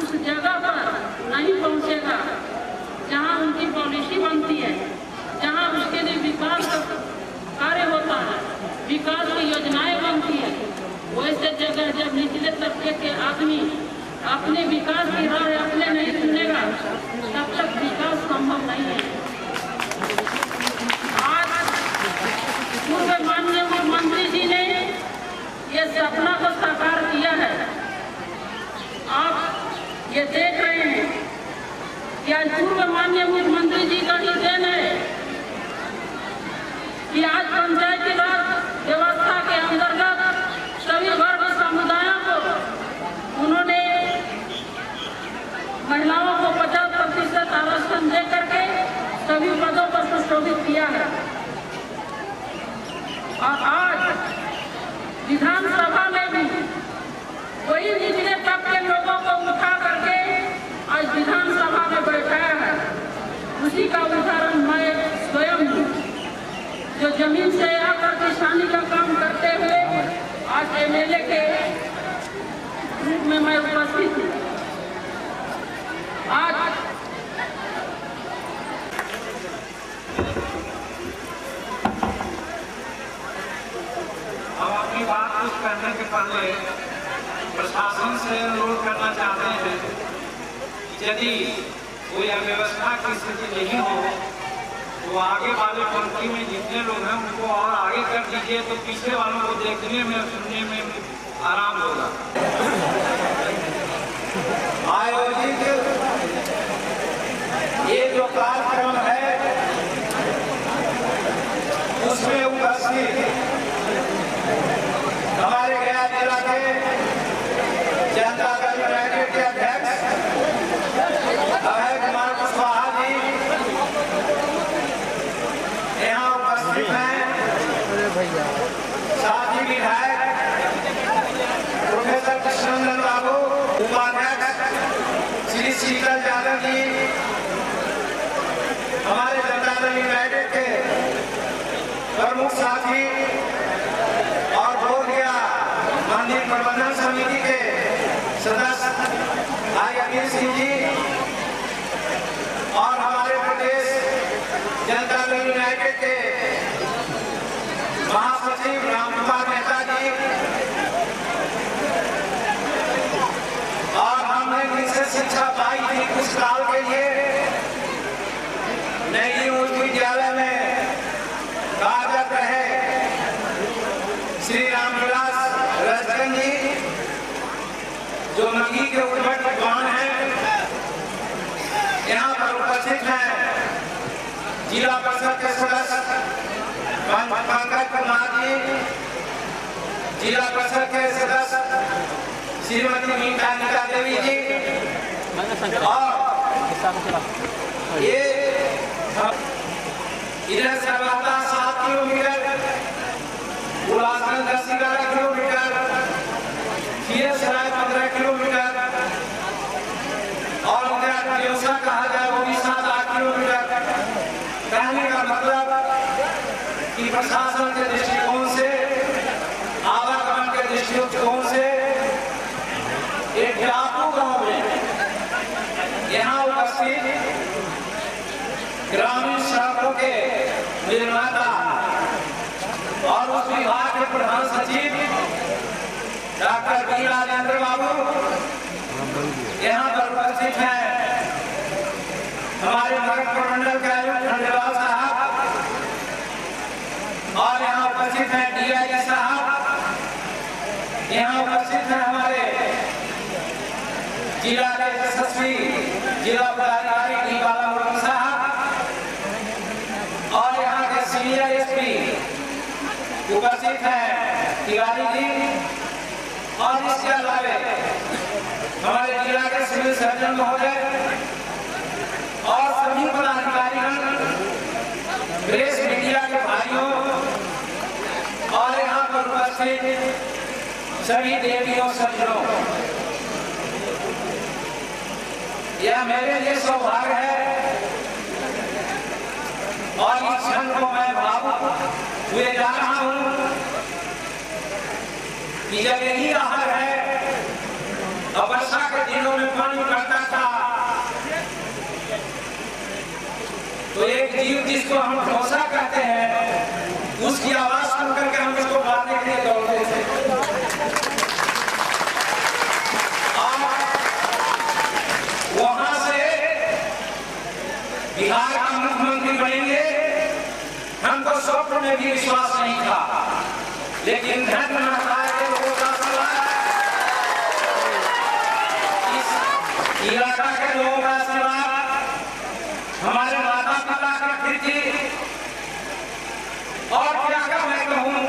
उस जगह पर नहीं पहुंचेगा जहां उनकी पॉलिसी बनती है, जहां उसके लिए विकास कार्य होता है, विकास की योजनाएं बनती है, वैसे जगह जब निचले तबके के आदमी अपने विकास की राह अपने नहीं चुनेगा तब तक विकास संभव नहीं है। आज पूर्व माननीय मुख्यमंत्री जी ने ये सपना को साकार किया है। आप ये देख रहे हैं कि आज पूर्व माननीय मुख्यमंत्री जी का ही देन है कि आज पंचायती राज व्यवस्था के अंतर्गत सभी वर्ग समुदायों को उन्होंने महिलाओं को 50% आरक्षण दे करके सभी पदों पर सुशोभित किया है। और आज विधानसभा में भी वही निचले तबके के लोगों को उठा करके आज विधानसभा में बैठाया है। उसी का उदाहरण मैं स्वयं जो जमीन से आकर किसानी का काम करते हुए आज एमएलए के रूप में मैं उपस्थित हूँ। आज हम अपनी बात कुछ करने के पहले प्रशासन से अनुरोध करना चाहते हैं कि यदि कोई अव्यवस्था की स्थिति नहीं हो तो आगे वाले पंक्ति में जितने लोग हैं उनको और आगे कर दीजिए, तो पीछे वालों को देखने में सुनने में आराम होगा। आयोजित ये जो कार्यक्रम है उसमें उपस्थित हमारे गया जिला के जनता दल यूनाइटेड के अध्यक्ष अभय कुमार कुशवाहा जी यहाँ उपस्थित हैं। साथ ही विधायक प्रोफेसर कृष्णनंदन बाबू, उपाध्यक्ष श्री शीतल यादव जी, हमारे जनता दल यूनाइटेड के प्रमुख साथी और बोधगया मंदिर प्रबंधन समिति के सदस्य भाई अमीर सिंह जी और हमारे प्रदेश जनता दल यूनाइटेड के महासचिव रामकुमार मेहता जी और हमने इनसे शिक्षा पाई थी कुछ साल के लिए नई उच्च विद्यालय में कार्यरत रहे श्री रामविलास रजकन जी जो मंगी के उद्भट विद्वान हैं, यहाँ पर उपस्थित हैं जिला परिषद के सदस्य पंकज कुमार जी, जिला परिषद के सदस्य श्रीमती मीठा नीता देवी जी और ये इधर से 7 किलोमीटर, उल्लासगंज 10-11 किलोमीटर, खीरसराय 15 किलोमीटर और इधर दियोसा कहा जाए वो भी 7-8 किलोमीटर। कहने का मतलब कि प्रशासन के दृष्टिकोण से, आवागमन के दृष्टिकोण से एक डाकू गांव में यहाँ उपस्थित ग्रामीण सड़कों के निर्माता और उस विभाग के प्रधान सचिव डॉक्टर बी राजेंद्र बाबू यहाँ पर उपस्थित हैं। हमारे नगर प्रमंडल के आयुक्त खंडेलवाल साहब और यहाँ उपस्थित हैं डीआईजी साहब, यहाँ उपस्थित हैं हमारे जिला के यशस्वी जिला पदाधिकारी डी बालामुरुगन साहब और यहाँ के सीनियर एसपी उपस्थित हैं तिवारी जी और इसके अलावा हमारे जिला के सिविल सर्जन महोदय और सभी पदाधिकारीगण, प्रेस मीडिया के भाइयों और यहाँ पर उपस्थित सभी देवियों सज्जनों, यह मेरे लिए सौभाग्य है और इस क्षण को मैं भावुक हुए जा रहा हूँ कि जब यही आहर है और वर्षा के दिनों में पानी पड़ता था तो एक जीव जिसको हम घोंसा कहते हैं, उसकी आवाज सुन करके हम इसको मारने के लिए दौड़ते थे। वहां से बिहार का मुख्यमंत्री बनेंगे हमको स्वप्न में भी विश्वास नहीं था, लेकिन धन के लोगों का इस इलाका के लोगों का आशीर्वाद, हमारे माता पिता का कीर्ति, और क्या क्या मैं कहूँ,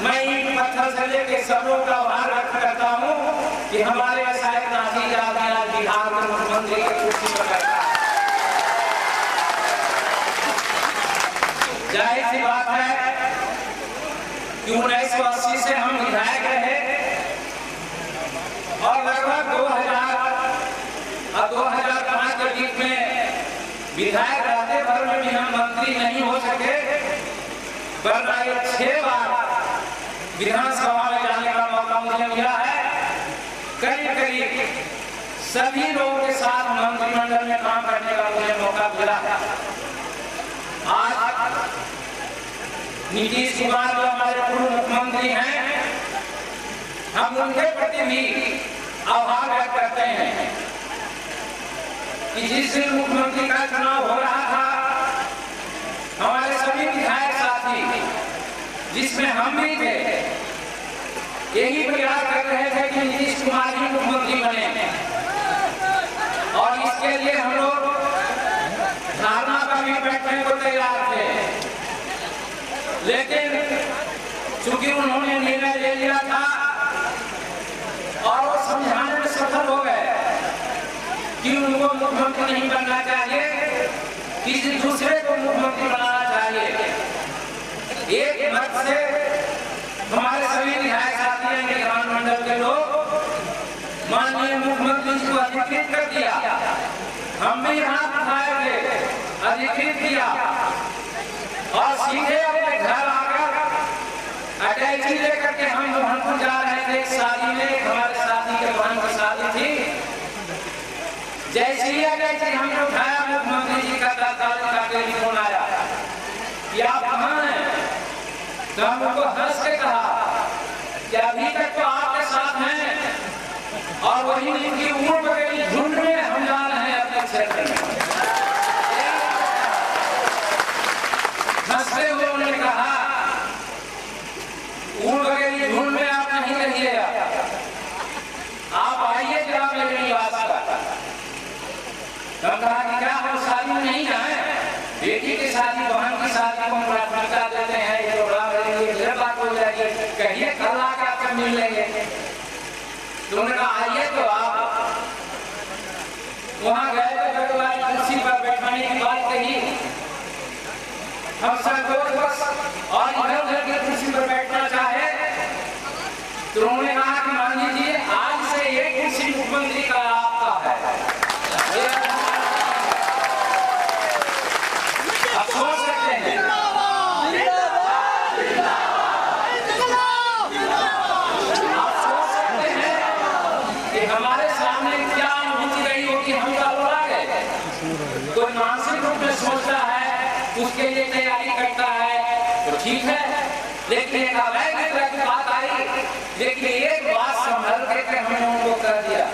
मैं ईंट पत्थर से लेकर सब लोग का आभार व्यक्त करता हूँ कि हमारे ऐसा एक नाती आज बिहार के मुख्यमंत्री की कुर्सी पर बैठा। जाहिर सी बात है कि 1980 से हम विधायक रहे और लगभग 2005 के बीच में विधायक रहते भर में भी हम मंत्री नहीं हो सके, वरना 6 बार विधानसभा में जाने का मौका मुझे मिला है। करीब करीब सभी लोगों के साथ मंत्रिमंडल में काम करने का मुझे मौका मिला है। आज नीतीश कुमार जो हमारे पूर्व मुख्यमंत्री हैं, हम उनके प्रति भी आभार व्यक्त करते हैं कि जिस दिन मुख्यमंत्री का चुनाव हो रहा था, हमारे सभी विधायक साथी जिसमें हम भी थे, यही प्रयास कर रहे थे कि नीतीश कुमार ही मुख्यमंत्री बने, और इसके लिए हम लोग धारणा पर भी बैठने को तैयार थे। लेकिन चूंकि उन्होंने निर्णय ले लिया था और वो समझाने में सफल हो गए कि उनको मुख्यमंत्री नहीं बनना चाहिए, किसी दूसरे को मुख्यमंत्री बनाना चाहिए। एक मत से हमारे सभी विधायक साथी हैं, विधानमंडल के लोग माननीय मुख्यमंत्री जी को अधिकृत कर दिया। हम भी हाथ उठाए थे, अधिकृत किया और सीधे अपने घर आकर अटैची लेकर के हम मोहनपुर जा रहे थे। शादी में हमारे शादी के बहन की शादी थी। जैसे ही अटैची हमने उठाया, मुख्यमंत्री जी का तत्कालीन का टेलीफोन आया कि आप कहाँ हैं? तो हम उनको हंस के कहा कि अभी तक तो आपके साथ हैं और वही उनकी उम्र बगैर झुंड में हम जा रहे हैं अपने क्षेत्र में। हंसते हुए उन्होंने कहा उम्र बगैर झुंड में आप नहीं रहिएगा, आप आइए जरा मेरे निवास पर। हम कहा कि क्या हम शादी में नहीं जाए? बेटी की शादी, बहन की शादी को हम प्राथमिकता देते हैं, ये तो बड़ा मेरे बात हो जाएगी, कहिए कल आकर आपसे मिल लेंगे। तो उन्होंने कहा आइए, तो आप वहां गए तो कुर्सी पर बैठाने की बात कही, हम संतोष बस और इधर उधर की कुर्सी पर बैठना चाहे तो उन्होंने कहा कि मान लीजिए आज से एक कुर्सी मुख्यमंत्री का आपका है। आप सोच सकते हैं, आप सोच सकते हैं कि हमारे सामने क्या अनुभूति रही होगी। हम क्या बोला गए, कोई मानसिक रूप में सोचता है, उसके लिए तैयारी करता है तो ठीक है, लेकिन एक अवैध तरह की बात आई। लेकिन एक बात संभल करके हमने उनको कर दिया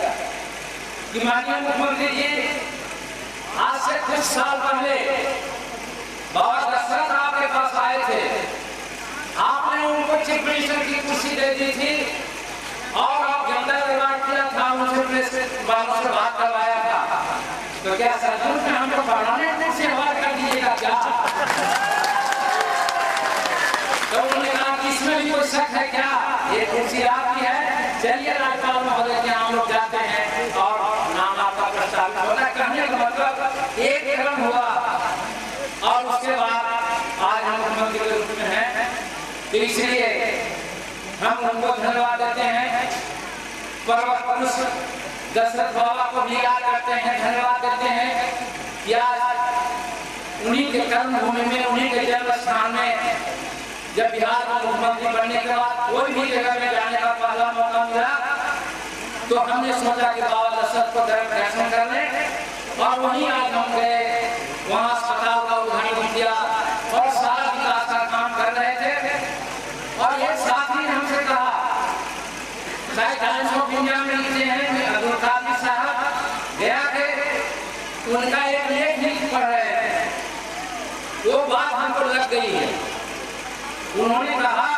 कि माननीय मुख्यमंत्री जी, आज से कुछ साल पहले बाबा दशरथ आपके पास आए थे, आपने उनको चीफ मिनिस्टर की कुर्सी दे दी थी और आप जनता व्यवहार किया था, उनसे प्रेस वालों से बात करवाया था। तो क्या सचमुच में हमको परमानेंट से हवा कर दीजिएगा क्या? तो उन्होंने कहा कि इसमें भी कोई शक है क्या, ये कुर्सी आपकी है, चलिए राज्यपाल महोदय के यहाँ हम लोग जाते हैं और नाम आपका प्रस्तावित होता है। कहने का मतलब एक क्रम हुआ और उसके बाद आज हम मुख्यमंत्री के रूप में हैं, तो इसलिए हम उनको धन्यवाद देते हैं। पर्वत पुरुष दशरथ बाबा को भी याद करते हैं, धन्यवाद देते हैं कि आज उन्हीं के कर्म भूमि में, उन्हीं के जन्म स्थान में जब बिहार का मुख्यमंत्री बनने के बाद कोई भी जगह में जाने का पहला मौका मिला तो तो हमने सोचा कि बाबा दशरथ को दर्शन कर लें और वहीं आज हम गए, वहाँ अस्पताल का उद्घाटन किया और सारा विकास का काम कर रहे थे। और एक साथी ने हमसे कहा, शायद टाइम्स ऑफ इंडिया में लिखते हैं अब्दुल कादिर साहब गया थे, उनका एक लेख लिख पढ़ रहे थे, वो बात हमको लग गई है। उन्होंने कहा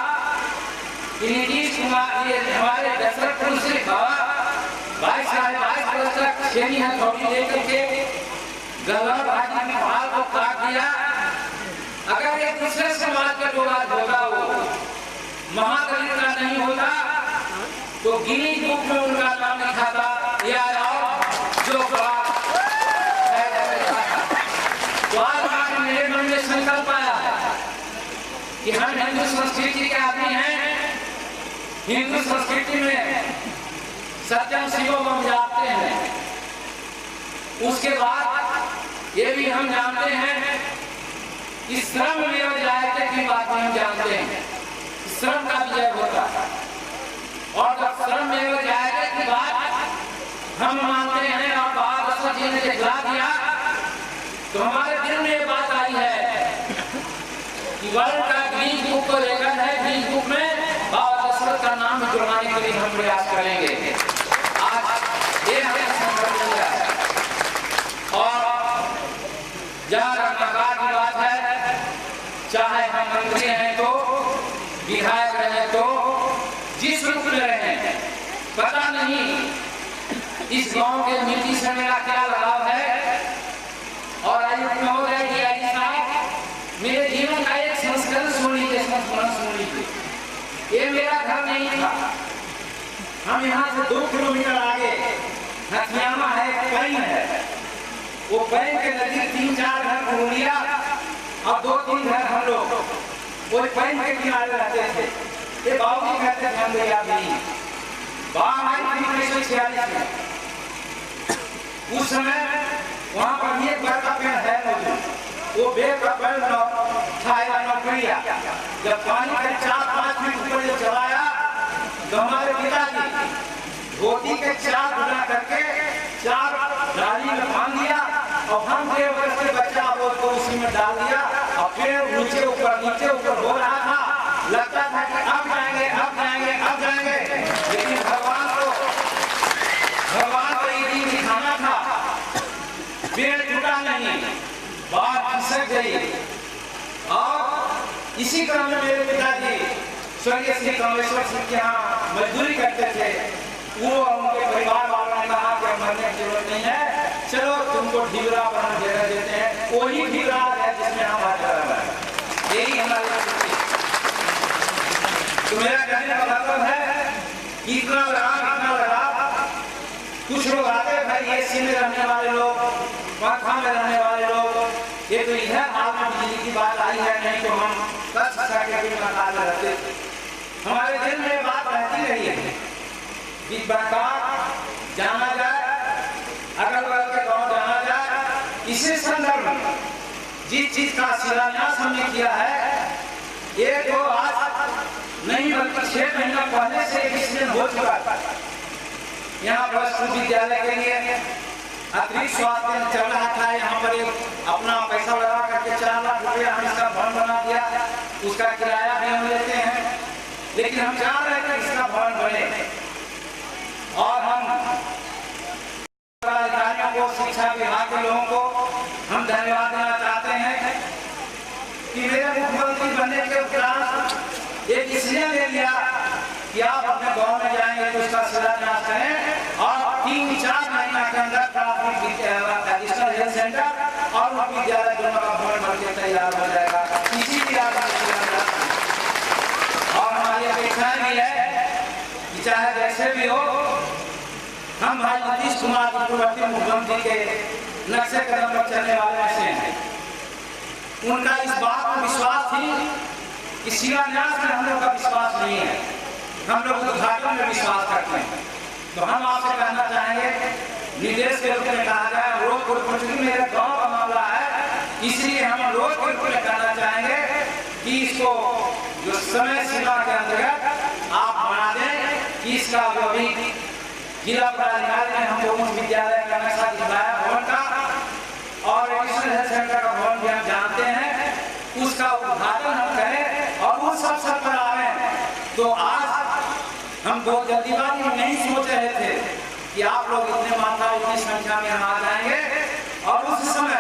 कि नीतीश कुमार ये हमारे दशरथपुर से बाबा 22 वर्ष तक छेनी हथौड़ी लेकर के गवर्नर भाजी ने पहाड़ को काट दिया। अगर एक दूसरे समाज का जो आज होता हो महादलित का नहीं होता तो गिनी बुक में उनका नाम लिखा था या जो बात तो आज मेरे मन में संकल्प आया कि हम हिंदू संस्कृति के आदमी हैं। हिंदू संस्कृति में सत्यम शिवम हम जानते हैं। उसके बाद ये भी हम जानते हैं कि श्रम में जयते की बात हम जानते हैं, श्रम का विजय होता है। और जब श्रम में जयते की बात हम मानते हैं और बाबा दशरथ जी ने दिखला दिया तो हमारे दिल में ये बात आई है कि वर्ल्ड का ग्रीन बुक को लेकर है, ग्रीन बुक में बाबा दशरथ का नाम जुड़वाने के लिए हम प्रयास करेंगे। आज ये हमें संकल्प लिया है और जहाँ रखरखाव की बात है, चाहे हम मंत्री हैं तो विधायक रहे तो जिस रूप में रहे, पता नहीं इस गांव के मिट्टी से मेरा क्या लगाव है। और आयुक्त महोदय डीआईजी साहब मेरे जीवन का एक संस्करण सुन लीजिए, ये मेरा घर नहीं था। हम यहाँ से 2 किलोमीटर आगे हथियामा है, पैन है, वो पैन के नजदीक 3-4 घर घूम लिया और 2-3 घर हम लोग वो पैन के किनारे रहते थे। ये बाबू कहते थे हम गया भी 1946 में, उस समय वहाँ पर एक बड़ा का पेड़ है मौजूद, वो बेर का पेड़ था नौकरिया। जब पानी का 4-5 फीट ऊपर जब चलाया तो हमारे पिताजी धोती के 4 गुना करके 4 डाली में बांध दिया और हम 1.5 वर्ष के बच्चा को उसी में डाल दिया और पेड़ नीचे ऊपर हो रहा था। लगता था कि अब जाएंगे, लेकिन भगवान को ये दिखाना था, पेड़ टूटा नहीं, बात खिसक गई। और इसी क्रम में मेरे पिताजी स्वर्गीय श्री कामेश्वर सिंह के यहाँ मजदूरी करते थे। वो उनके परिवार वालों ने कहा कि मरने की जरूरत नहीं है, चलो तुमको ढीबरा बना जगह देते हैं। वही ढीबरा है जिसमें हम आज रह रहे हैं, यही हमारी। तो मेरा कहने का मतलब है कि इतना लगा, कुछ लोग आते हैं भाई एसी में रहने वाले लोग, पंखा में रहने वाले लोग, ये तो इधर हाल में बिजली की बात आई है, नहीं तो हम 10 सेकंड में मकान में रहते। हमारे दिल में बात रहती रही है कि बरकार जाना जाए, अगल बगल के गाँव जाना जाए। इसी संदर्भ में जिस चीज का शिलान्यास हमने किया है, ये तो आज नहीं बल्कि 6 महीना पहले से इसमें हो चुका है। यहाँ पर विद्यालय के लिए अतिरिक्त स्वास्थ्य चल रहा था, यहाँ पर एक अपना पैसा लगा करके 4 लाख रुपया हम इसका भवन बना दिया, उसका किराया भी हम लेते हैं। लेकिन हम चाह रहे हैं कि इसका भवन बने और हम अधिकारियों को, शिक्षा विभाग के लोगों को हम धन्यवाद देना चाहते हैं कि मेरे मुख्यमंत्री बनने के उपरांत एक डिसीजन ले लिया कि आप अपने गांव में जाएंगे तो उसका शिलान्यास करें और 3-4 महीना के अंदर प्राथमिक एडिशनल हेल्थ सेंटर और विद्यालय दोनों का भवन बनके तैयार हो जाएगा। इसी की और हमारी अपेक्षा भी है कि चाहे जैसे भी हो, हम भाई नीतीश कुमार पूर्ववर्ती मुख्यमंत्री के नक्शे कदम पर चलने वाले ऐसे हैं। उनका इस बात पर विश्वास थी कि शिलान्यास में हम लोग का विश्वास नहीं है, हम लोग उद्घाटन में विश्वास करते हैं। तो हम आपसे कहना चाहेंगे, निर्देश के रूप में कहा जाए, रोज मेरे गांव का मामला है, इसलिए हम रोज के रूप में कहना चाहेंगे कि इसको जो समय सीमा के अंतर्गत आप बना दें कि इसका जो भी जिला पदाधिकारी ने हम लोगों विद्यालय का नक्शा दिखाया भवन का, और एडिशनल हेल्थ सेंटर का भवन भी हम जानते हैं, उसका उद्घाटन हम करें और उस अवसर पर आए। तो आज हम बहुत जल्दीबाजी में नहीं सोच रहे थे कि आप लोग इतने मात्रा इतनी संख्या में हम आ जाएंगे, और उस समय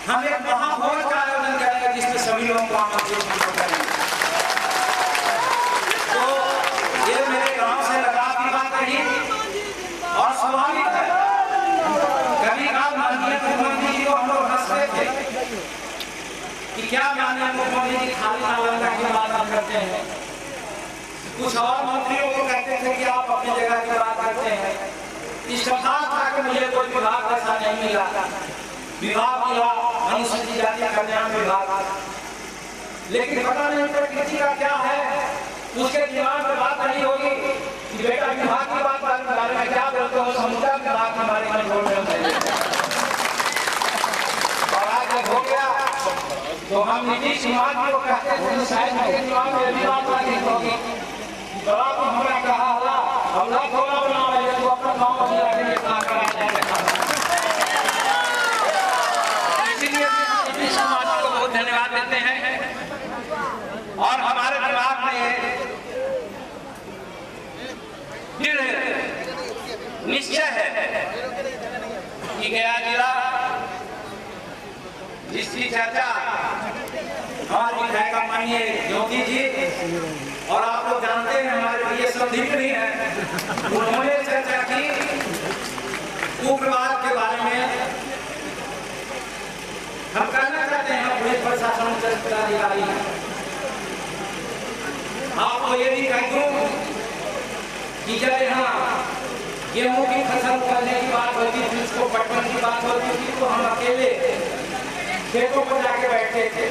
हम एक महाभोज का आयोजन करेंगे जिसमें सभी लोगों को आमंत्रित करेंगे। तो ये मेरे गांव से लगाव की बात रही, और स्वाभाविक है कभी कभार माननीय मुख्यमंत्री जी को हम लोग हंसते थे कि क्या माननीय मुख्यमंत्री जी खाली नालंदा की बात हम करते हैं। कुछ और मंत्रियों को कहते थे कि आप अपनी जगह की बात करते हैं। इस्तेमाल था कि मुझे कोई विभाग ऐसा नहीं मिला, विभाग मिला अनुसूचित जाति कल्याण विभाग, लेकिन पता नहीं प्रकृति का क्या है, उसके दिमाग में बात नहीं होगी कि बेटा विभाग की बात बारे में क्या बोलते हो, समुदाय विभाग के बारे में बोल रहे हैं। और आज हो गया तो हम नीतीश कुमार जी को कहते थे शायद मेरे दिमाग में भी बात नहीं होगी, बड़ा तो हमें कहा होला हमला थोड़ा बना रहे तो अपना गांव में जाके ये काम करा जाएगा। इसलिए नीतीश कुमार जी को बहुत धन्यवाद देते हैं, और हमारे दिमाग में निश्चय है कि गया जिला जिसकी चर्चा हमारे विधायक माननीय ज्योति जी, और आप लोग जानते हैं हमारे लिए संदिग्ध भी हैं, उन्होंने चर्चा की उग्रवाद के बारे में। हम कहना चाहते हैं पुलिस प्रशासन अधिकारी आपको ये भी कह दूं कि जब यहाँ गेहूं की फसल करने की बात होती थी, उसको पटवन की बात होती थी, तो हम अकेले खेतों पर जाके बैठते थे।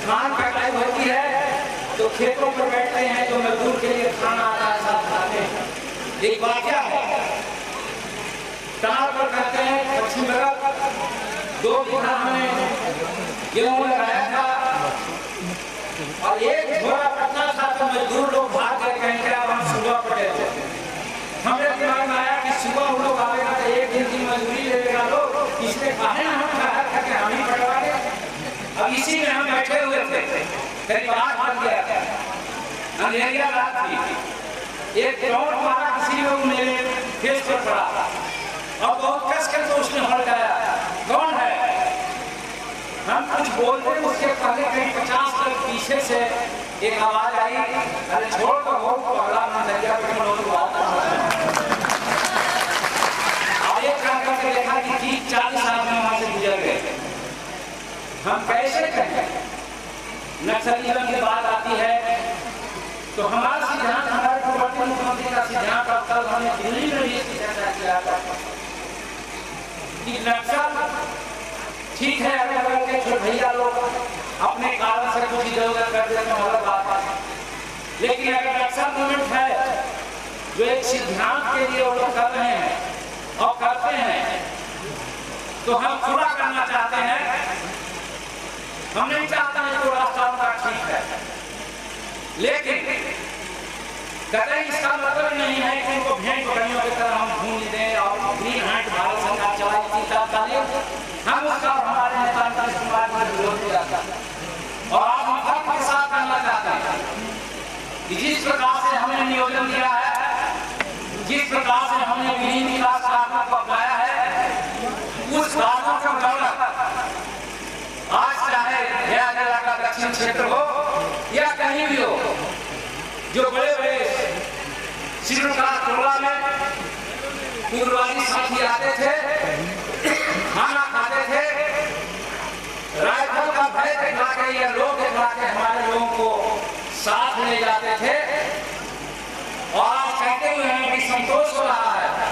धान कटाई होती है तो खेतों पर बैठते हैं, तो मजदूर के लिए खाना आता है, साथ खाते हैं। एक बात क्या है, टार पर कहते हैं पश्चिम बगल 2 बीघा हमने गेहूं लगाया था, और एक झोला पटना था, तो मजदूर लोग भाग गए कहीं क्या हम सुबह पड़े थे। हमें दिमाग में आया कि सुबह हम लोग आएगा तो एक दिन की मजदूरी ले लेगा लोग, इसलिए कहे ना हम करके हम ही पटवा गए। अब इसी में हम बैठे हुए थे, करीब 8 बज गया था, अंधेरिया रात थी, एक ड्रोन मारा किसी लोग मेरे फेस पर पड़ा, और बहुत कस कर तो उसने हट गया, कौन है? हम कुछ बोलते उसके पहले कहीं 50 तक पीछे से एक आवाज आई, अरे छोड़ तो हो तो अगला नजरिया पे और एक करके देखा कि 30-40 आदमी वहां से गुजर गए। हम कैसे कहें? नक्सलीजम की बात आती है तो हमारा सिद्धांत, हमारे पूर्ववर्ती मुख्यमंत्री का सिद्धांत, और कल हमने दिल्ली में भी इसकी चर्चा किया था कि नक्सल ठीक है, अगर के छोटे भैया लोग अपने कारण से कुछ इधर-उधर कर देते हैं अलग बात है, लेकिन अगर नक्सल मूवमेंट है जो एक सिद्धांत के लिए वो लोग कर रहे हैं और करते हैं, तो हम पूरा करना चाहते हैं। हम नहीं चाहते हैं तो रास्ता उनका ठीक है, लेकिन कतई इसका मतलब नहीं है कि उनको भेंट बकरियों की तरह हम ढूंढ दें और ग्रीन हाइट भारत सरकार चलाई थी तत्कालीन, हम उसका हमारे नेता नीतीश कुमार का विरोध किया था, और आप हम फर्क के साथ करना चाहते हैं कि जिस प्रकार से हमने नियोजन दिया है, जिस प्रकार से हमने विलीन विकास कार्यों को अपनाया है, उस कार्यों के बदौलत आज चाहे गया जिला का दक्षिण क्षेत्र हो या कहीं भी हो, जो बड़े बड़े शिवकार टोला में पूर्वाजी साथी आते थे, खाना खाते थे, राइफल का भय दिखा के या लोग दिखा के हमारे लोगों को साथ ले जाते थे, और आज कहते हुए हैं कि संतोष हो रहा है,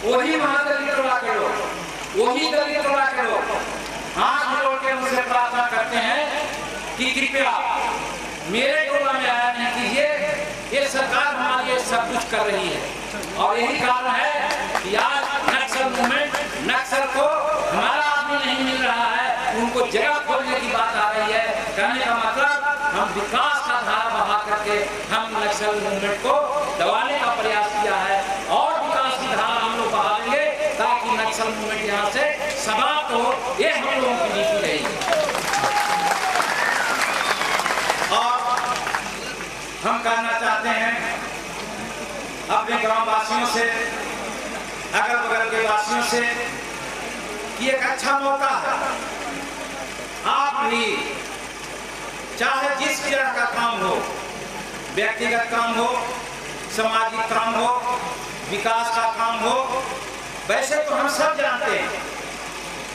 वही महादलित टोला के लोग, वही दलित टोला के लोग हाथ जोड़ के उनसे प्रार्थना करते हैं कि कृपया मेरे टोला में आया नहीं कीजिए, ये सरकार हमारे लिए सब कुछ कर रही है। और यही कारण है कि आज नक्सल मूवमेंट, नक्सल को हमारा आदमी नहीं मिल रहा है, उनको जगह खोलने की बात आ रही है। कहने का मतलब हम विकास का धारा बहा करके हम नक्सल मूवमेंट को दबाने का प्रयास किया है। मसल मूवमेंट यहाँ से समाप्त हो, ये हम लोगों की नीति रहेगी। और हम कहना चाहते हैं अपने गांव वासियों से, अगल बगल के वासियों से कि एक अच्छा मौका है, आप भी चाहे जिस तरह का काम हो, व्यक्तिगत काम हो, सामाजिक काम हो, विकास का काम हो, वैसे तो हम सब जानते हैं,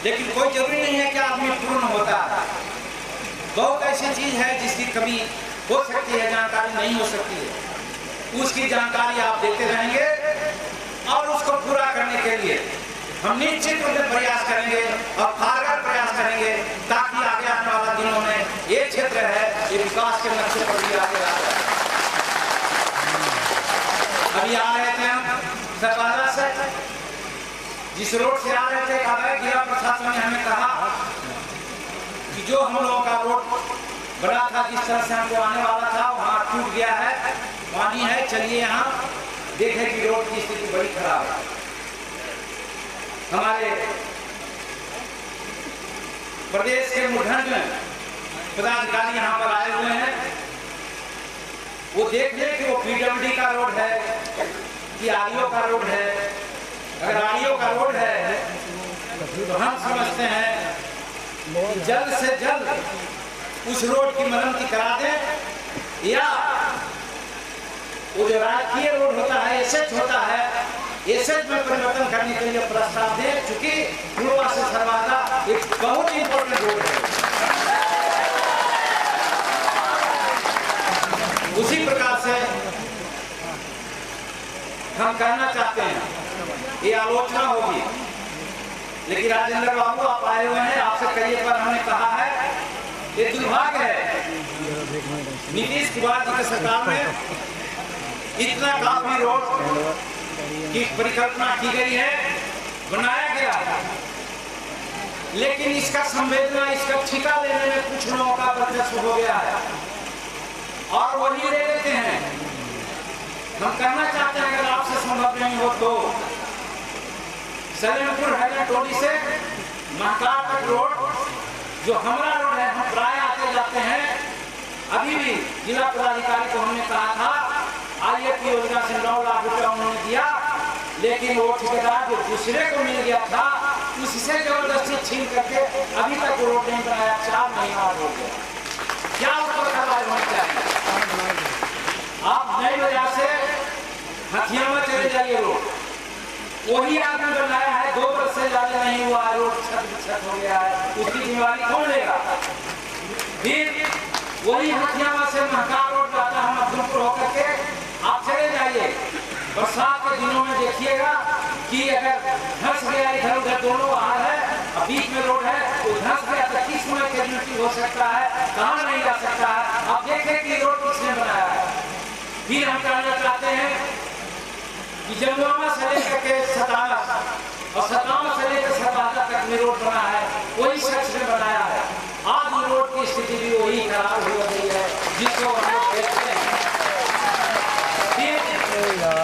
लेकिन कोई जरूरी नहीं है कि आदमी पूर्ण होता है। बहुत ऐसी चीज है जिसकी कभी हो सकती है, जानकारी नहीं हो सकती है, उसकी जानकारी आप देते रहेंगे और उसको पूरा करने के लिए हम निश्चित रूप से प्रयास करेंगे और कारगर प्रयास करेंगे, ताकि आगे आने वाला दिनों में ये क्षेत्र है, ये विकास के नक्शे पर भी आगे आ जाए। अभी आ रहे थे हम सरवाला से, जिस रोड से आ रहे थे, जिला प्रशासन ने हमें कहा कि जो हम लोगों का रोड बड़ा था, जिस तरह से हमको आने वाला था, वहाँ टूट गया है, पानी है, चलिए यहाँ देखें कि रोड की स्थिति बड़ी खराब है। हमारे प्रदेश के मुठभेड़ में पदाधिकारी यहाँ पर आए हुए हैं, वो देख ले कि वो पीडब्ल्यूडी का रोड है कि आरईओ का रोड है। अगर आरईओ का रोड है तो हम समझते हैं जल्द से जल्द उस रोड की मरम्मत करा दें, या वो जो राजकीय रोड होता है, एसएच होता है, एसएच में परिवर्तन करने के लिए प्रस्ताव दें, चूंकि पूर्वा से सरवाला एक बहुत इंपॉर्टेंट रोड है। उसी प्रकार से हम कहना चाहते हैं, ये आलोचना होगी, लेकिन राजेंद्र बाबू आप आए हुए हैं, आपसे कई बार हमने कहा है, ये दुर्भाग्य है नीतीश कुमार जी की सरकार में इतना काफी रोड की परिकल्पना की गई है, बनाया गया है, लेकिन इसका संवेदना, इसका ठिका लेने में कुछ लोगों का वर्चस्व हो गया है और वही ले लेते हैं। हम कहना चाहते हैं, अगर आपसे संभव नहीं हो तो सलेमपुर हैदरटोली से महाकाल तक रोड, जो हमारा रोड है, हम प्राय आते जाते हैं। अभी भी जिला पदाधिकारी को हमने कहा था, आईएफ की योजना से 9 लाख रुपया उन्होंने दिया, लेकिन वो ठेकेदार जो दूसरे को मिल गया था, उससे जबरदस्ती छीन करके अभी तक वो रोड नहीं बनाया, 4 महीना हो गया। क्या उसको कार्रवाई होनी चाहिए? आप नई बाजार से हथिया में चले जाइए, रोड वही आदमी बनाया है, 2 वर्ष से ज्यादा नहीं हुआ, रोड छत हो गया है, उसकी जिम्मेवारी कौन लेगा? फिर वही हथियावा से महाकाल रोड जाता है मधुपुर होकर के, आप चले जाइए, बरसात के दिनों में देखिएगा कि अगर धंस गया, इधर उधर दोनों बाहर है, बीच में रोड है, तो धंस गया तो किस समय कैजुअलिटी हो सकता है, कहाँ नहीं जा सकता है। आप देखें कि रोड किसने बनाया है। फिर हम कहना चाहते हैं कि जमुआ से लेकर के सतारा और सतारा से लेकर सरवाला तक में रोड बना है, वही शख्स ने बनाया है। आज रोड की स्थिति भी वही खराब हो गई है जिसको हम लोग देखते हैं।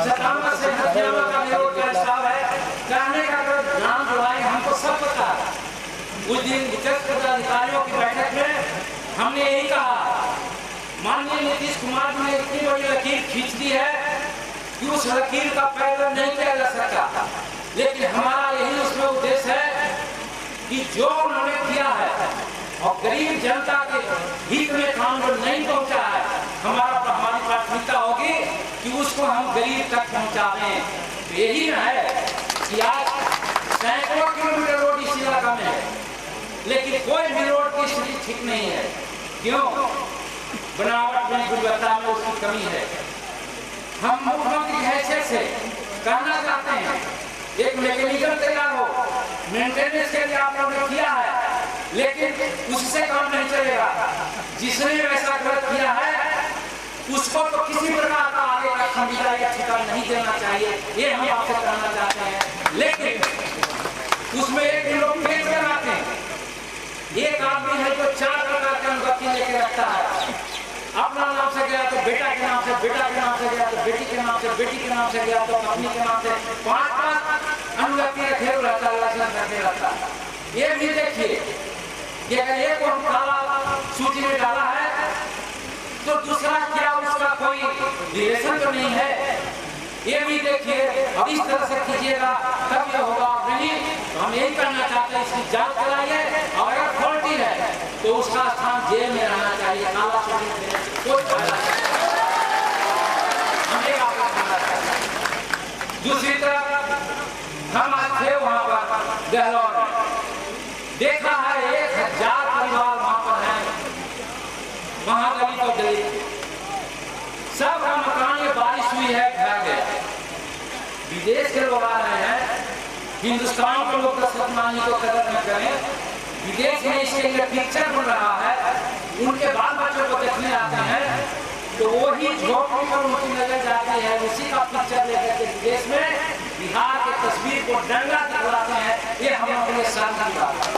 सतारा से हथियावा का रोड का हिसाब है, कहने का अगर नाम जो है हमको सब पता है। उस दिन विशेष पदाधिकारियों की बैठक में हमने यही कहा, माननीय नीतीश कुमार जी ने इतनी बड़ी लकीर खींच दी है कि उस लकीर का पैदल नहीं किया जा सकता, लेकिन हमारा यही उसमें उद्देश्य है कि जो उन्होंने किया है और गरीब जनता के हित में काम जो नहीं पहुंचा है, हमारी प्राथमिकता होगी कि उसको हम गरीब तक पहुंचा दें। तो यही है कि आज सैकड़ों किलोमीटर रोड इस इलाका में है, लेकिन कोई भी रोड की स्थिति ठीक नहीं है। क्यों? बनावट में, गुणवत्ता में उसकी कमी है। हम मुख्यमंत्री की हैसियत से कहना चाहते हैं, एक मैकेनिज्म तैयार हो, मेंटेनेंस के लिए आप लोगों ने किया है, लेकिन उससे काम नहीं चलेगा। जिसने वैसा गलत किया है उसको तो किसी प्रकार का आगे का खमीरा या ठिकाना नहीं देना चाहिए, ये हम आपसे कहना चाहते हैं। लेकिन उसमें एक लोग पेश कराते हैं, एक आदमी है जो 4 प्रकार की अनुगति लेके रखता है, अपना नाम से गया तो बेटा के नाम नाम से, बेटा के नाम से गया तो बेटी के नाम से, बेटी के नाम से गया तो पत्नी के नाम से, 5-5 अनुगति रखे रहता रहता। ये भी देखिए कि अगर एक को हम काला सूची में डाला है तो दूसरा क्या उसका कोई रिलेशन तो नहीं है, ये भी देखिए। अब इस तरह से कीजिएगा तब ये होगा, नहीं तो हम यही करना चाहते हैं, इसकी जांच कराइए और अगर फॉल्टी है तो उसका स्थान जेल में रहना चाहिए, काला सूची में कोई फायदा नहीं। हम ये आग्रह करना चाहते हैं। दूसरी तरफ हम आज थे वहां पर गहलोर में, देखा है 1000 परिवार वहां पर है, महादलित और दलित, सबका मकान ये बारिश हुई है ढह गया। विदेश के लोग आ रहे हैं, हिंदुस्तान के लोग सम्मानी को कदर न करें, विदेश में इसके लिए पिक्चर बन रहा है, उनके बाल बच्चों को देखने आते हैं तो वही झोंपड़ी पर उनकी नजर जाती है, उसी का पिक्चर लेकर के विदेश में बिहार के तस्वीर को डंगा दिखलाते हैं। ये हम लोगों के लिए शांति की बात है।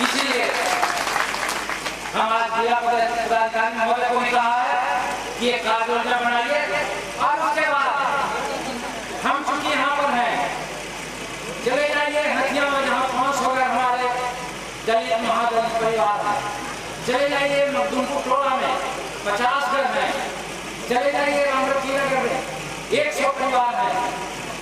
इसीलिए हम आज जिला पदाधिकारी महोदय को कहा है कि एक कार्य योजना बनाइए और उसके बाद हम चूंकि यहाँ पर हैं, चले जाइए हथिया में जहाँ 5 हो गए हमारे दलित महादलित परिवार हैं, चले जाइए मखदूमपुर टोला में 50 घर हैं, चले जाइए रामरती नगर में 100 परिवार हैं,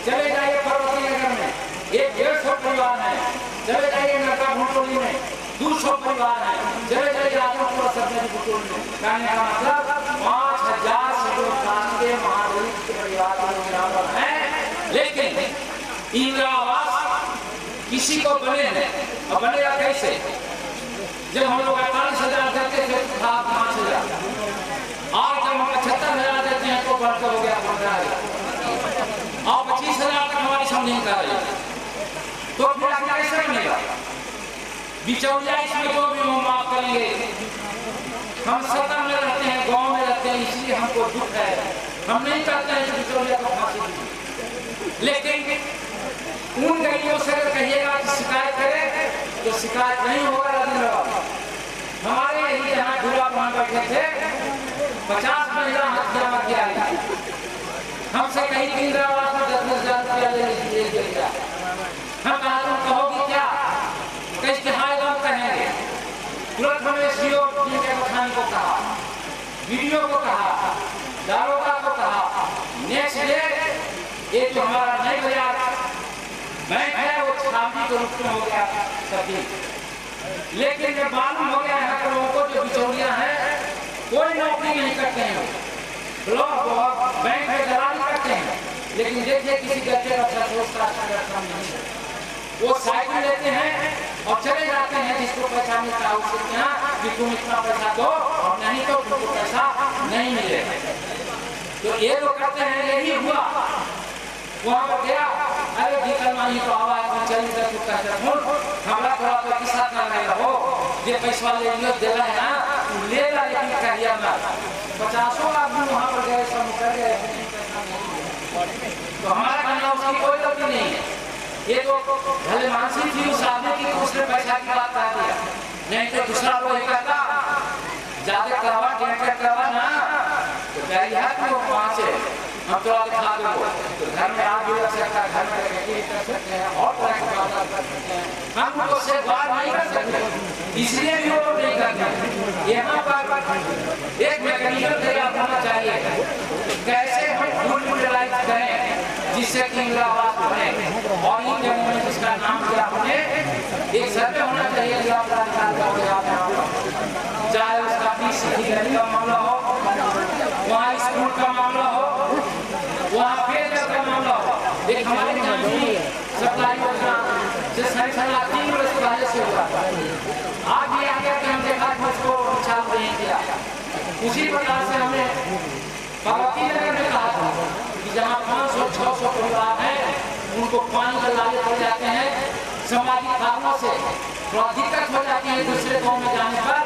चले जाइए पर्वती नगर में 150 परिवार हैं, चले जाइए नरका भुटोली में 200 परिवार हैं, चले जाइए राजपुर सरकारी भुटोली में। कहने का मतलब 5000 से महादलित के परिवार के यहाँ पर हैं, लेकिन इंदिरा आवास किसी को बने नहीं। और बनेगा कैसे? जब हम लोग 48,000 देते थे तो था 5,000, और जब हम 75,000 देते हैं तो बढ़कर हो गया 15,000, और 25,000 तक हमारी समझ कर रही है, तो फिर कैसे बनेगा? बिचौलिया इसमें जो भी हम माफ करेंगे, हम सत्ता में रहते हैं, गांव में रहते हैं, इसलिए हमको दुख है, हम नहीं चाहते हैं कि बिचौलिया को फांसी दी। लेकिन उन गरीबों से अगर कहिएगा कि शिकायत करे तो शिकायत नहीं होगा। हमारे यही यहाँ झूला वहां बैठे थे, 50 महिला हत्या किया गया, हमसे कहीं कि इंदिरा आवास में 10,000 रुपया ले लिया। हम कहा तुम कहोगी क्या? कैसे हाय गाँव कहेंगे? तुरंत हमने सीओ के पठान को कहा, वीडियो को कहा, दारोगा को कहा, नेक्स्ट डे ये जो हमारा नई बाजार बैंक है वो छापी के रूप में हो गया तब्दील। लेकिन जब मालूम हो गया है कि लोगों को जो बिचौलियां हैं कोई नौकरी नहीं करते हैं, ब्लॉक बैंक में दलाली करते हैं, लेकिन देखिए किसी बच्चे का काम नहीं है, वो साइकिल लेते हैं और चले जाते हैं, जिसको पैसा मिलता है उसके यहाँ कि तुम इतना पैसा दो और नहीं तो तुमको पैसा नहीं मिलेगा। तो ये लोग करते हैं। यही हुआ वहाँ पर गया, अरे निकल मानी तो आवाज में चली तक कहते हमारा थोड़ा तो किसा करने रहो, ये पैसा ले लियो देला है ना ले ला, लेकिन कहिया ना 50 आदमी वहाँ पर गए, सब कर गए, तो हमारा कहना उसकी कोई गलती नहीं है। ये तो भले मानसी थी उस आदमी की, उसने पैसा की बात कर दिया, नहीं तो दूसरा कोई कहता ज्यादा करवा टेंटर करवा ना तो कह है कि वो 5 है, हम तो दिखा दो, तो घर में आप भी रख सकता है, घर में रख सकते हैं और तरह की बात कर सकते हैं, हम उनको से बात नहीं कर सकते, इसलिए भी वो नहीं करते। यहाँ पर एक मैकेनिकल तैयार होना चाहिए, कैसे हम यूटिलाइज करें जिससे कि इंदिरा आवास बने, और इन जगहों में जिसका नाम दिया हमने एक सर्वे होना चाहिए, चाहे उसका PCD का मामला हो, वहाँ स्कूल का मामला हो, वहाँ पेयजल का मामला हो। एक हमारे सप्लाई योजना से 3 वर्ष पहले से हुआ, आज ये आगे हम देखा उसको छाप नहीं किया। उसी प्रकार से हमने भगवती नगर में कहा था कि जहाँ 500-600 परिवार हैं उनको पानी का लाले पड़ जाते हैं, सामाजिक कारणों से थोड़ा दिक्कत हो जाती है दूसरे गाँव में जाने पर,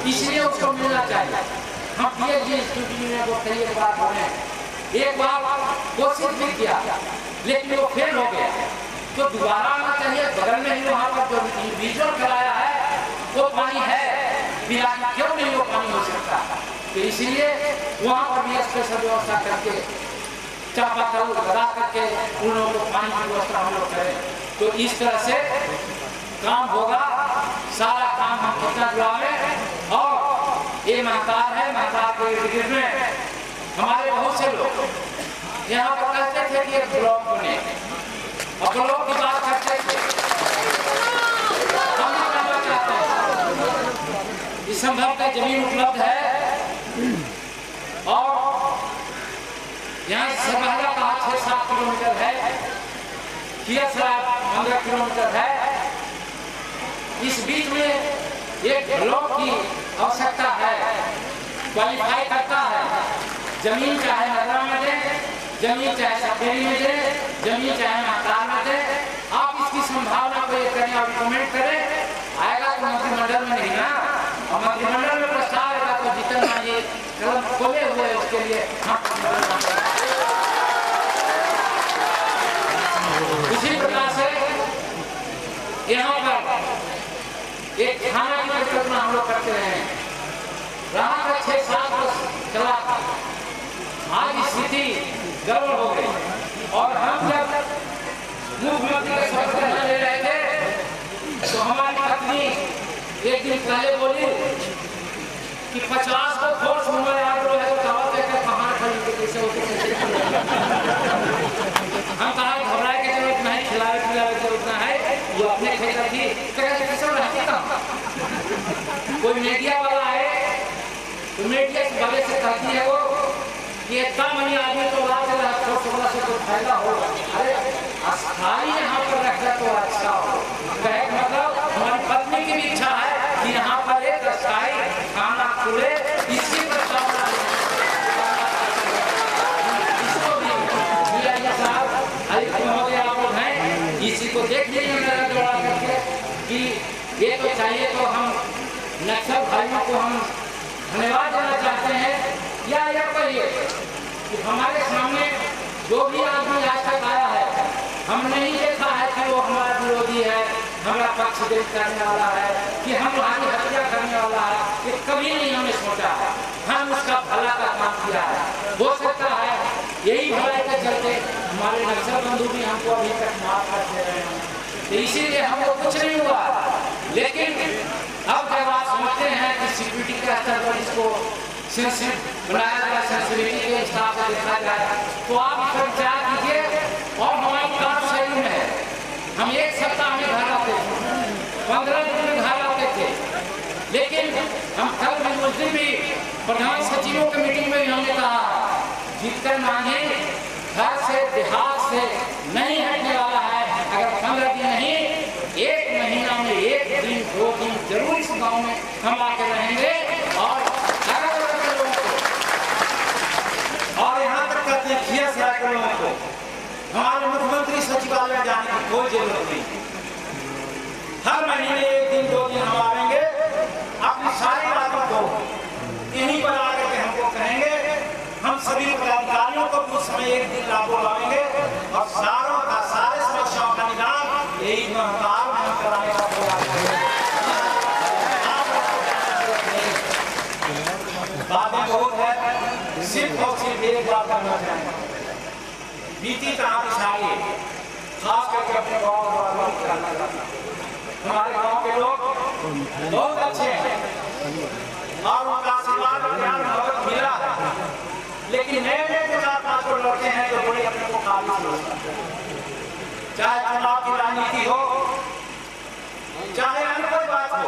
इसलिए उसको मिलना चाहिए। हम PhD इंस्टीट्यूट में वो कई बार बोले, एक बार कोशिश भी किया लेकिन वो फेल हो गया, तो दोबारा आना चाहिए। बगल में ही वहाँ पर जो इंडिविजुअल कराया है वो पानी है, फिर क्यों नहीं वो पानी हो सकता? तो इसलिए वहाँ पर भी स्पेशल व्यवस्था करके चापाकल लगा करके उन लोगों को पानी की व्यवस्था हम लोग करें। तो इस तरह से काम होगा, सारा काम हम कितना जुड़ावे। और ये महतार है, महतार के इर्द में हमारे बहुत से लोग यहाँ पर कहते थे कि एक ब्लॉक बने, और ब्लॉक की बात करते थे। हम करना चाहते हैं, इस संभव का जमीन उपलब्ध है और यहाँ से पहला कहा 6-7 किलोमीटर है, कियासराय 15 किलोमीटर है। इस बीच में एक ब्लॉक की आवश्यकता है, क्वालिफाई करता है। जमीन चाहे नगरा में दे, जमीन चाहे सफेरी में दे, जमीन चाहे महतार में दे, आप इसकी संभावना को ये करें और कमेंट करें। आएगा तो मंत्रिमंडल में नहीं ना, और मंत्रिमंडल में प्रस्ताव आएगा तो जितना ये कलम खोले हुए है उसके लिए इसी प्रकार से यहाँ पर एक थाना की परिकल्पना हम लोग करते हैं। रहा था 6-7 वर्ष चला, आज स्थिति गड़बड़ हो गई। और हम जब मुख्यमंत्री के शपथ ले रहे थे तो हमारी पत्नी एक दिन पहले बोली कि 50 को फोर्स मुंबई आ रहे है तो दवा देकर कहाँ खड़ी के कैसे होते। हम कहा घबराए की जरूरत नहीं, खिलावे पिलावे की जरूरत है, वो अपने खेत रखी कैसे रहती था। कोई मीडिया वाला है तो मीडिया के बगल से कहती है वो कि इतना मनी आदमी तो ला दे रहा से तो फायदा हो। अरे अस्थाई यहाँ पर रखना तो अच्छा हो। मतलब हमारी पत्नी की भी इच्छा है कि यहाँ पर एक अस्थाई खाना खुले, इसी प्रस्ताव इसी को देख लीजिए जोड़ा करके कि ये तो चाहिए। तो हम नक्सल भाइयों को हम धन्यवाद देना चाहते हैं। या कहिए कि हमारे सामने जो भी आदमी आज तक आया है, हम नहीं देखा है कि वो हमारा विरोधी है, हमारा पक्ष देख करने वाला है, कि हम हमारी हत्या करने वाला है, ये कभी नहीं हमने सोचा है। हम उसका भला का काम किया है। हो सकता है यही भलाई के चलते हमारे नक्सल बंधु भी हमको अभी तक माफ करते रहे हैं, तो इसीलिए हमको कुछ नहीं हुआ। लेकिन अब जब आप समझते हैं कि सिक्योरिटी के स्तर पर इसको बनाया जाए, सेंसिटिविटी के हिसाब से देखा जाए, तो आप इस पर विचार कीजिए। और हमारी काम सही में है, हम एक सप्ताह में घर आते थे, 15 दिन में घर आते थे। लेकिन हम कल भी उस दिन भी प्रधान सचिवों की मीटिंग में हमने कहा जितने मांगे घर से देहात से नहीं हटने वाला है। अगर 15 दिन नहीं, 1 महीना में 1 दिन 2 दिन जरूर इस गांव में हम आके रहेंगे। और यहाँ तक कहते हैं कियासराय के लोगों को हमारे मुख्यमंत्री सचिवालय जाने की कोई जरूरत नहीं। हर महीने 1 दिन 2 दिन हम आएंगे, अपनी सारी बातों को यहीं पर आकर के हमको कहेंगे। हम सभी पदाधिकारियों को उस समय 1 दिन लागू लाएंगे और सारों का सारे समस्याओं का निदान यही महतार में कराने का प्रयास करेंगे। बातें बहुत है, सिर्फ और सिर्फ एक बात करना चाहेंगे। बीती कहानी सारी खास करके अपने गाँव हमारे गांव के लोग बहुत अच्छे हैं और उनका आशीर्वाद ज्ञान बहुत मिला है। लेकिन नए 4-5 लड़के हैं जो बड़े अपने को काबिल समझते हैं। चाहे चुनाव की राजनीति हो, चाहे अन्य कोई बात हो,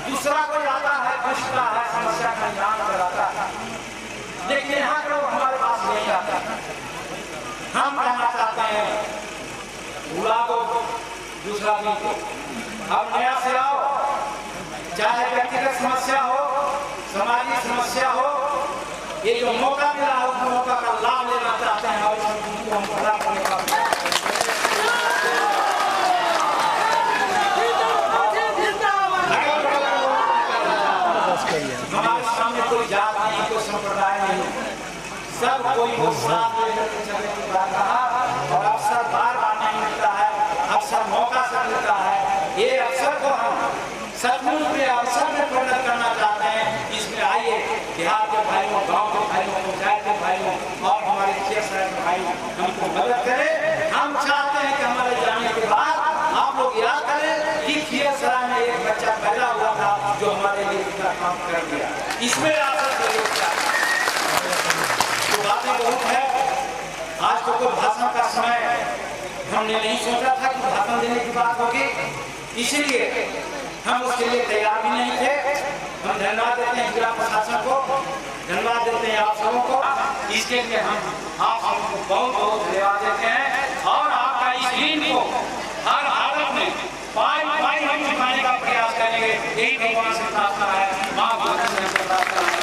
दूसरा कोई आता है, पूछता है, समस्या का निदान कराता है। लेकिन यहाँ लोग हमारे पास नहीं आता। हम कहना चाहते हैं बुला दो दूसरा दिन को, अब नया से आओ। चाहे व्यक्तिगत समस्या हो, सामाजिक समस्या हो, ये जो मौका मिला है उस मौका का लाभ लेना चाहते हैं और उनको हम खड़ा करने का हमारे सामने कोई जात नहीं, कोई संप्रदाय नहीं, सब कोई को साथ लेकर चलने की बात कहा। और अवसर बार-बार नहीं मिलता है, अवसर मौका से मिलता है। ये अवसर को हम सचमुच में अवसर में परिणत करना चाहते हैं। इसमें आइए, भाइयों, पंचायत के भाइयों और हमारे CSR के भाई हमको मदद करें। हम चाहते हैं कि हमारे जाने के बाद आप लोग याद करें कि खियसराय में एक बच्चा पैदा हुआ था जो हमारे लिए इतना काम कर दिया। इसमें आपका सहयोग चाहिए। तो बातें बहुत है, आज तो कोई भाषण का समय हमने नहीं सोचा था कि भाषण देने की बात होगी, इसीलिए हम उसके लिए तैयार भी नहीं थे। हम धन्यवाद देते हैं जिला प्रशासन को, धन्यवाद देते हैं आप सबों को, इसके लिए हम आप सबको बहुत बहुत धन्यवाद देते हैं। और आपका इस दिन को हर हालत में पाई हम चुकाने का प्रयास करेंगे, यही भगवान से प्रार्थना है, माँ भगवती से प्रार्थना है।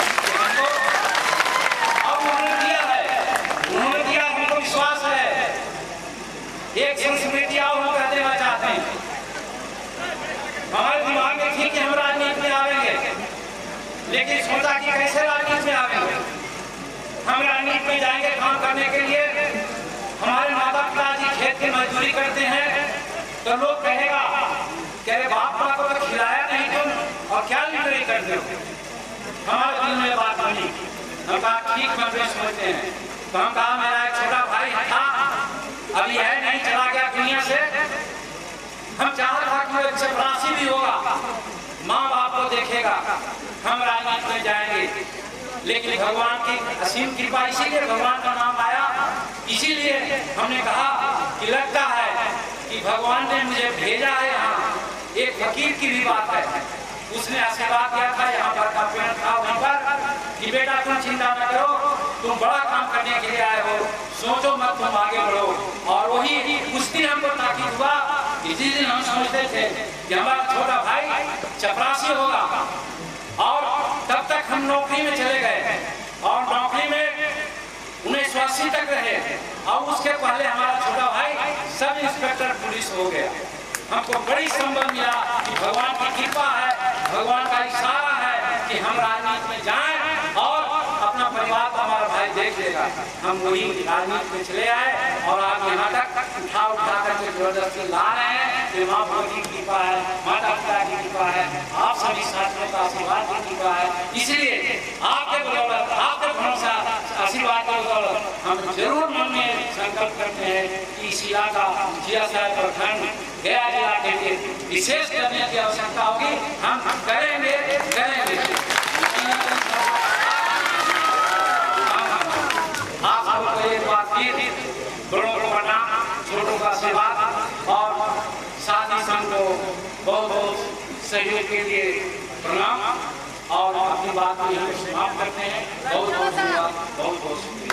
अब उन्होंने दिया हमको विश्वास है। एक संस्कृति और हम कर देना चाहते हैं, हमारे दिमाग में थी कि हम राजनीति में आवेंगे, लेकिन सोचा कि कैसे राजनीति में आवेंगे। हम राजनीति में जाएंगे काम करने के लिए, हमारे माता पिता जी खेत की मजदूरी करते हैं, तो लोग कहेगा कि अरे बाप माँ को तो खिलाया नहीं तुम और क्या लीडरी करते हो। हमारे दिल में बात बनी, हम कहा ठीक मंदिर सोचते हैं। तो हम कहा मेरा एक छोटा भाई था, अभी है नहीं, चला गया दुनिया से। हम चाहते था कि वो चपरासी भी होगा, माँ बाप को देखेगा, हम राजनीति में जाएंगे। लेकिन भगवान की असीम कृपा, इसीलिए भगवान का नाम आया। इसीलिए हमने कहा कि लगता है कि भगवान ने मुझे भेजा है यहाँ। एक फकीर की भी बात है, उसने आशीर्वाद दिया था यहाँ पर का पेड़ था वहीं पर कि बेटा तुम चिंता न करो, तुम बड़ा काम करने के लिए आए हो, सोचो मत, तुम आगे बढ़ो। और वही उस दिन हमको ताकीद हुआ। इसी दिन हम समझते थे कि हमारा छोटा भाई चपरासी होगा, और तब तक हम नौकरी में चले गए और नौकरी में 1980 तक रहे। और उसके पहले हमारा छोटा भाई सब इंस्पेक्टर पुलिस हो गया। हमको बड़ी संबल मिला कि भगवान की कृपा है, भगवान का इशारा है कि हम राजनीति में जाएं और अपना परिवार को हमारा भाई देख लेगा। हम वही राजनीति में चले आए और आज यहाँ तक उठा करके जबरदस्ती ला रहे हैं। कि माँ भगवती की कृपा है, माता पिता की कृपा है, आप सभी साथियों का आशीर्वाद की कृपा है। इसलिए आपके बदौलत, आपके भरोसा, आशीर्वाद के बदौलत हम जरूर मन में संकल्प करते हैं कि इस इलाका खियसराय प्रखंड गया जिला के लिए विशेष करने की आवश्यकता होगी। हम करेंगे। आप सबको एक बात की, बड़ों को प्रणाम, छोटों का आशीर्वाद और साथी संघ को बहुत बहुत सहयोग के लिए प्रणाम। और अपनी बात को यहाँ समाप्त करते हैं। बहुत बहुत धन्यवाद, बहुत बहुत शुक्रिया।